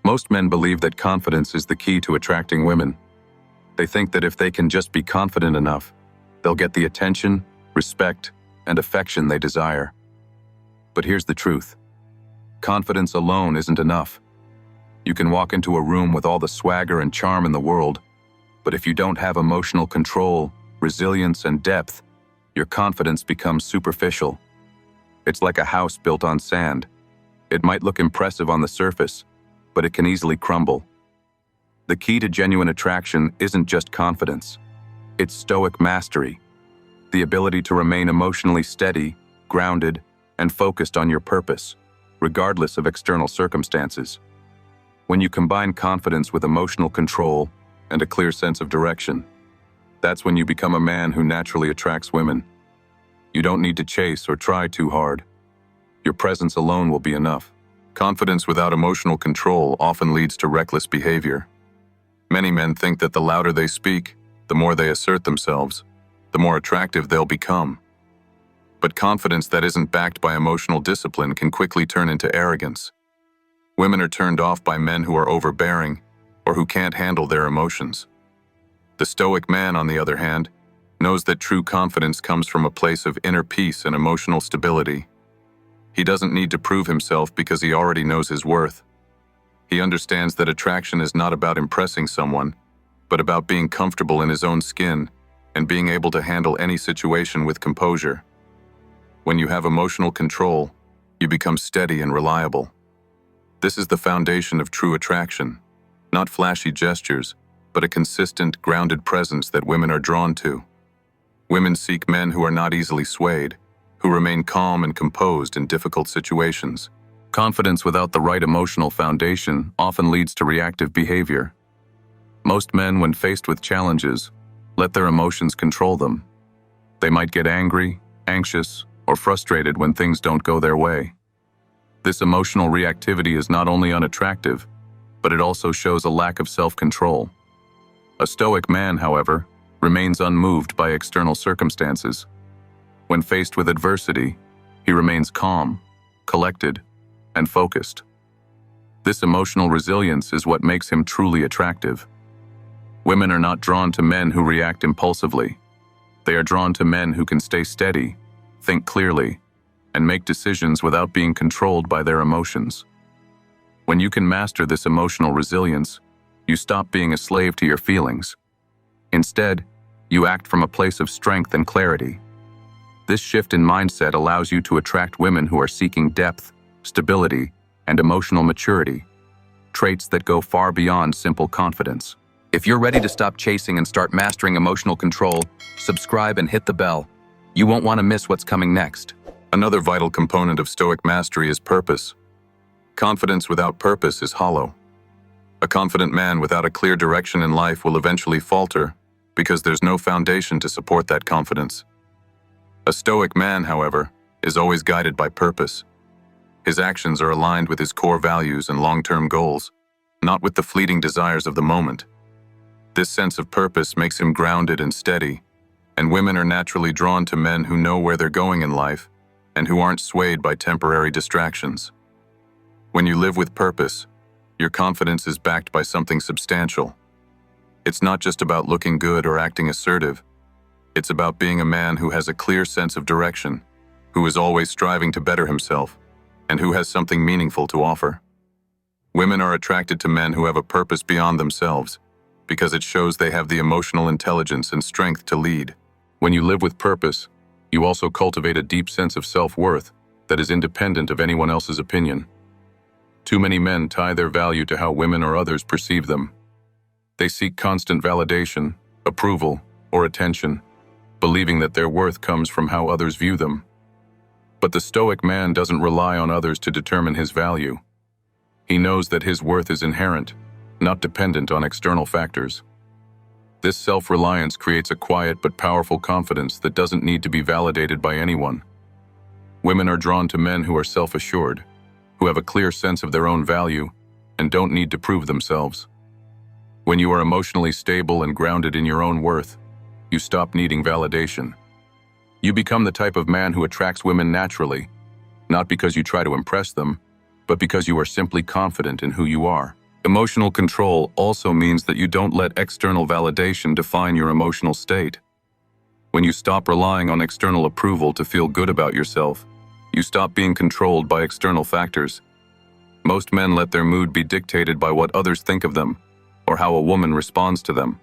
Most men believe that confidence is the key to attracting women. They think that if they can just be confident enough, they'll get the attention, respect, and affection they desire. But here's the truth. Confidence alone isn't enough. You can walk into a room with all the swagger and charm in the world, but if you don't have emotional control, resilience, and depth, your confidence becomes superficial. It's like a house built on sand. It might look impressive on the surface, but it can easily crumble. The key to genuine attraction isn't just confidence. It's Stoic mastery, the ability to remain emotionally steady, grounded, and focused on your purpose, regardless of external circumstances. When you combine confidence with emotional control and a clear sense of direction, that's when you become a man who naturally attracts women. You don't need to chase or try too hard. Your presence alone will be enough. Confidence without emotional control often leads to reckless behavior. Many men think that the louder they speak, the more they assert themselves, the more attractive they'll become. But confidence that isn't backed by emotional discipline can quickly turn into arrogance. Women are turned off by men who are overbearing or who can't handle their emotions. The Stoic man, on the other hand, knows that true confidence comes from a place of inner peace and emotional stability. He doesn't need to prove himself because he already knows his worth. He understands that attraction is not about impressing someone, but about being comfortable in his own skin and being able to handle any situation with composure. When you have emotional control, you become steady and reliable. This is the foundation of true attraction, not flashy gestures, but a consistent, grounded presence that women are drawn to. Women seek men who are not easily swayed, who remain calm and composed in difficult situations. Confidence without the right emotional foundation often leads to reactive behavior. Most men, when faced with challenges, let their emotions control them. They might get angry, anxious, or frustrated when things don't go their way. This emotional reactivity is not only unattractive, but it also shows a lack of self-control. A Stoic man, however, remains unmoved by external circumstances. When faced with adversity, he remains calm, collected, and focused. This emotional resilience is what makes him truly attractive. Women are not drawn to men who react impulsively. They are drawn to men who can stay steady, think clearly, and make decisions without being controlled by their emotions. When you can master this emotional resilience, you stop being a slave to your feelings. Instead, you act from a place of strength and clarity. This shift in mindset allows you to attract women who are seeking depth, stability, and emotional maturity, traits that go far beyond simple confidence. If you're ready to stop chasing and start mastering emotional control, subscribe and hit the bell. You won't want to miss what's coming next. Another vital component of Stoic mastery is purpose. Confidence without purpose is hollow. A confident man without a clear direction in life will eventually falter because there's no foundation to support that confidence. A Stoic man, however, is always guided by purpose. His actions are aligned with his core values and long-term goals, not with the fleeting desires of the moment. This sense of purpose makes him grounded and steady, and women are naturally drawn to men who know where they're going in life and who aren't swayed by temporary distractions. When you live with purpose, your confidence is backed by something substantial. It's not just about looking good or acting assertive. It's about being a man who has a clear sense of direction, who is always striving to better himself, and who has something meaningful to offer. Women are attracted to men who have a purpose beyond themselves, because it shows they have the emotional intelligence and strength to lead. When you live with purpose, you also cultivate a deep sense of self-worth that is independent of anyone else's opinion. Too many men tie their value to how women or others perceive them. They seek constant validation, approval, or attention, believing that their worth comes from how others view them. But the Stoic man doesn't rely on others to determine his value. He knows that his worth is inherent, not dependent on external factors. This self-reliance creates a quiet but powerful confidence that doesn't need to be validated by anyone. Women are drawn to men who are self-assured, who have a clear sense of their own value, and don't need to prove themselves. When you are emotionally stable and grounded in your own worth, you stop needing validation. You become the type of man who attracts women naturally, not because you try to impress them, but because you are simply confident in who you are. Emotional control also means that you don't let external validation define your emotional state. When you stop relying on external approval to feel good about yourself, you stop being controlled by external factors. Most men let their mood be dictated by what others think of them, or how a woman responds to them.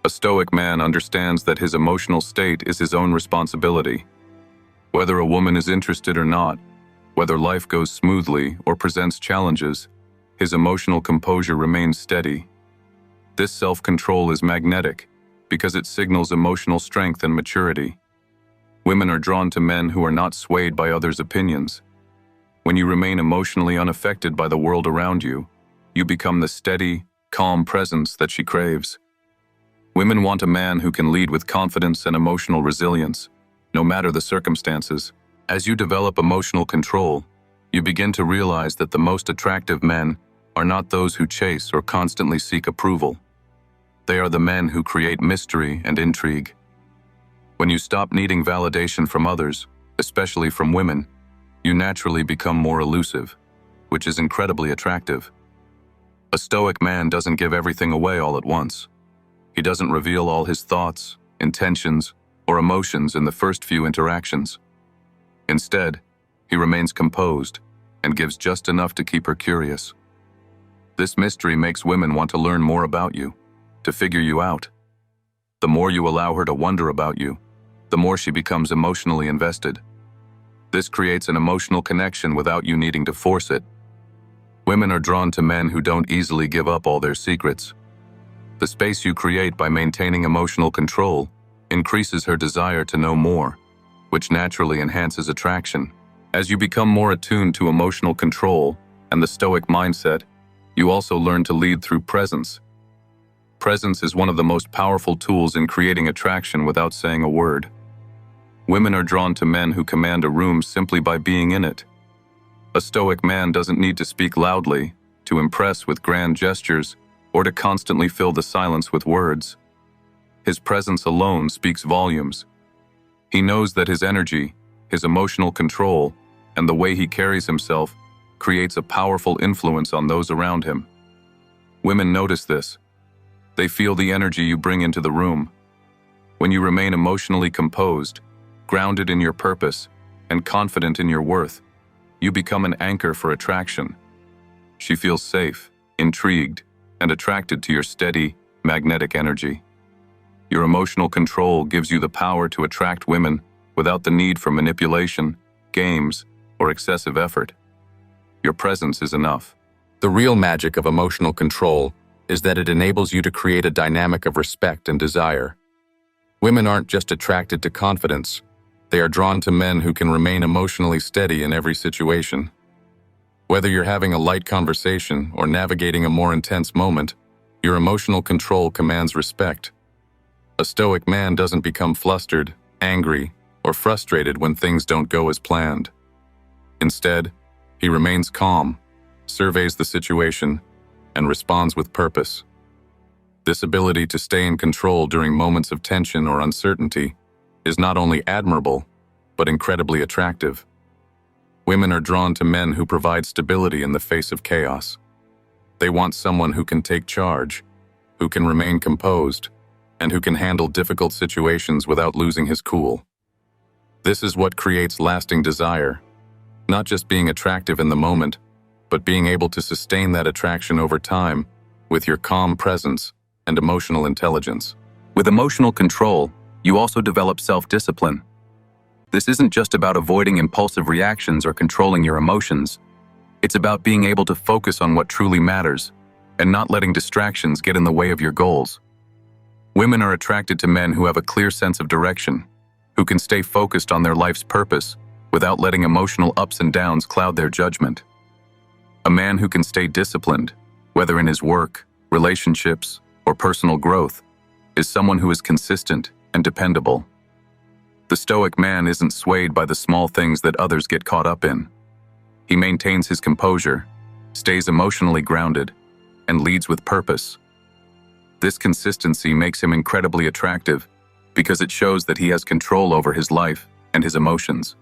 A Stoic man understands that his emotional state is his own responsibility. Whether a woman is interested or not, whether life goes smoothly or presents challenges, his emotional composure remains steady. This self-control is magnetic because it signals emotional strength and maturity. Women are drawn to men who are not swayed by others' opinions. When you remain emotionally unaffected by the world around you, you become the steady, calm presence that she craves. Women want a man who can lead with confidence and emotional resilience, no matter the circumstances. As you develop emotional control, you begin to realize that the most attractive men are not those who chase or constantly seek approval. They are the men who create mystery and intrigue. When you stop needing validation from others, especially from women, you naturally become more elusive, which is incredibly attractive. A Stoic man doesn't give everything away all at once. He doesn't reveal all his thoughts, intentions, or emotions in the first few interactions. Instead, he remains composed and gives just enough to keep her curious. This mystery makes women want to learn more about you, to figure you out. The more you allow her to wonder about you, the more she becomes emotionally invested. This creates an emotional connection without you needing to force it. Women are drawn to men who don't easily give up all their secrets. The space you create by maintaining emotional control increases her desire to know more, which naturally enhances attraction. As you become more attuned to emotional control and the Stoic mindset, you also learn to lead through presence. Presence is one of the most powerful tools in creating attraction without saying a word. Women are drawn to men who command a room simply by being in it. A Stoic man doesn't need to speak loudly, to impress with grand gestures, or to constantly fill the silence with words. His presence alone speaks volumes. He knows that his energy, his emotional control, and the way he carries himself creates a powerful influence on those around him. Women notice this. They feel the energy you bring into the room. When you remain emotionally composed, grounded in your purpose, and confident in your worth, you become an anchor for attraction. She feels safe, intrigued, and attracted to your steady, magnetic energy. Your emotional control gives you the power to attract women without the need for manipulation, games, or excessive effort. Your presence is enough. The real magic of emotional control is that it enables you to create a dynamic of respect and desire. Women aren't just attracted to confidence, they are drawn to men who can remain emotionally steady in every situation. Whether you're having a light conversation or navigating a more intense moment, your emotional control commands respect. A Stoic man doesn't become flustered, angry, or frustrated when things don't go as planned. Instead, he remains calm, surveys the situation, and responds with purpose. This ability to stay in control during moments of tension or uncertainty is not only admirable, but incredibly attractive. Women are drawn to men who provide stability in the face of chaos. They want someone who can take charge, who can remain composed, and who can handle difficult situations without losing his cool. This is what creates lasting desire, not just being attractive in the moment, but being able to sustain that attraction over time with your calm presence and emotional intelligence. With emotional control, you also develop self-discipline. This isn't just about avoiding impulsive reactions or controlling your emotions. It's about being able to focus on what truly matters and not letting distractions get in the way of your goals. Women are attracted to men who have a clear sense of direction, who can stay focused on their life's purpose without letting emotional ups and downs cloud their judgment. A man who can stay disciplined, whether in his work, relationships, or personal growth, is someone who is consistent and dependable. The Stoic man isn't swayed by the small things that others get caught up in. He maintains his composure, stays emotionally grounded, and leads with purpose. This consistency makes him incredibly attractive because it shows that he has control over his life and his emotions.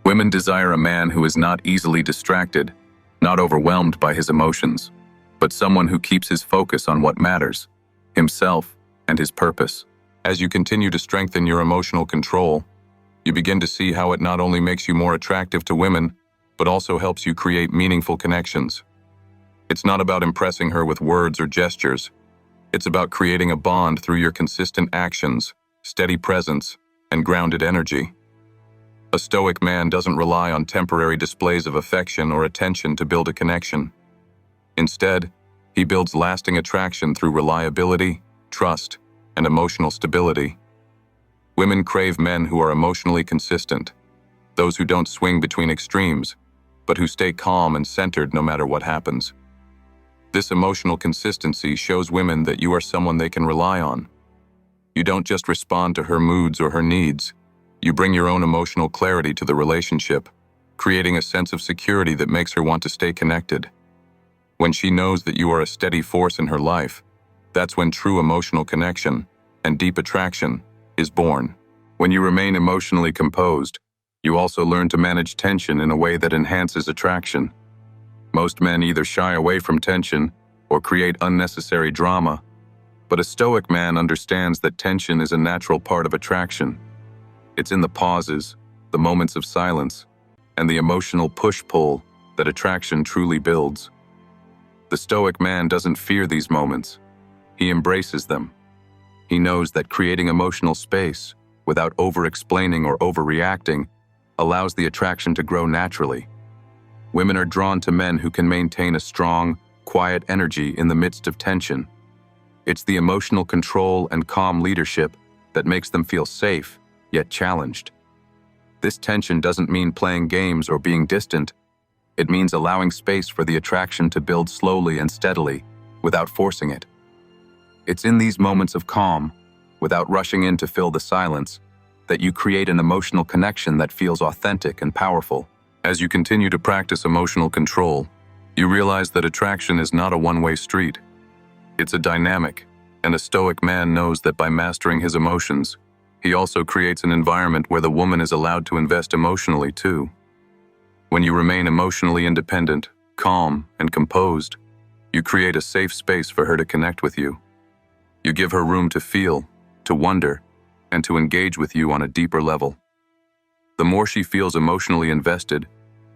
Women desire a man who is not easily distracted, not overwhelmed by his emotions. but someone who keeps his focus on what matters, himself and his purpose. As you continue to strengthen your emotional control, you begin to see how it not only makes you more attractive to women, but also helps you create meaningful connections. It's not about impressing her with words or gestures. It's about creating a bond through your consistent actions, steady presence, and grounded energy. A Stoic man doesn't rely on temporary displays of affection or attention to build a connection. Instead, he builds lasting attraction through reliability, trust, and emotional stability. Women crave men who are emotionally consistent, those who don't swing between extremes, but who stay calm and centered no matter what happens. This emotional consistency shows women that you are someone they can rely on. You don't just respond to her moods or her needs. You bring your own emotional clarity to the relationship, creating a sense of security that makes her want to stay connected. When she knows that you are a steady force in her life, that's when true emotional connection and deep attraction is born. When you remain emotionally composed, you also learn to manage tension in a way that enhances attraction. Most men either shy away from tension or create unnecessary drama, but a Stoic man understands that tension is a natural part of attraction. It's in the pauses, the moments of silence, and the emotional push-pull that attraction truly builds. The Stoic man doesn't fear these moments. He embraces them. He knows that creating emotional space, without over-explaining or overreacting, allows the attraction to grow naturally. Women are drawn to men who can maintain a strong, quiet energy in the midst of tension. It's the emotional control and calm leadership that makes them feel safe, yet challenged. This tension doesn't mean playing games or being distant. It means allowing space for the attraction to build slowly and steadily, without forcing it. It's in these moments of calm, without rushing in to fill the silence, that you create an emotional connection that feels authentic and powerful. As you continue to practice emotional control, you realize that attraction is not a one-way street. It's a dynamic, and a Stoic man knows that by mastering his emotions, he also creates an environment where the woman is allowed to invest emotionally too. When you remain emotionally independent, calm, and composed, you create a safe space for her to connect with you. You give her room to feel, to wonder, and to engage with you on a deeper level. The more she feels emotionally invested,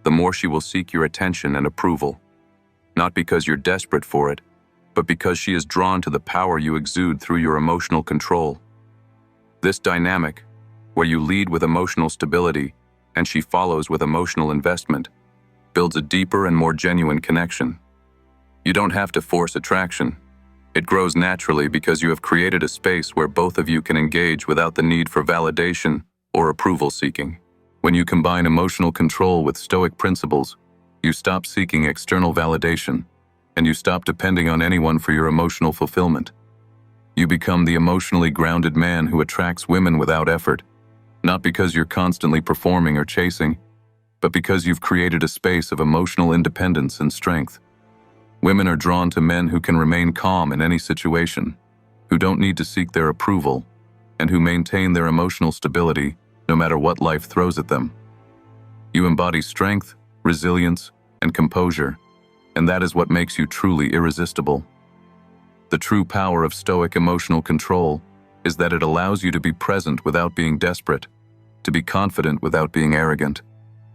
the more she will seek your attention and approval. Not because you're desperate for it, but because she is drawn to the power you exude through your emotional control. This dynamic, where you lead with emotional stability and she follows with emotional investment, builds a deeper and more genuine connection. You don't have to force attraction. It grows naturally because you have created a space where both of you can engage without the need for validation or approval seeking. When you combine emotional control with Stoic principles, you stop seeking external validation, and you stop depending on anyone for your emotional fulfillment. You become the emotionally grounded man who attracts women without effort, not because you're constantly performing or chasing, but because you've created a space of emotional independence and strength. Women are drawn to men who can remain calm in any situation, who don't need to seek their approval, and who maintain their emotional stability no matter what life throws at them. You embody strength, resilience, and composure, and that is what makes you truly irresistible. The true power of Stoic emotional control is that it allows you to be present without being desperate, to be confident without being arrogant,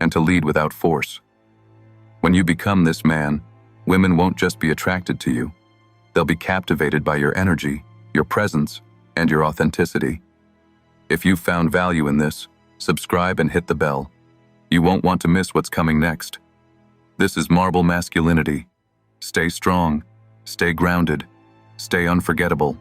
and to lead without force. When you become this man, women won't just be attracted to you. They'll be captivated by your energy, your presence, and your authenticity. If you've found value in this, subscribe and hit the bell. You won't want to miss what's coming next. This is Marble Masculinity. Stay strong, stay grounded, stay unforgettable.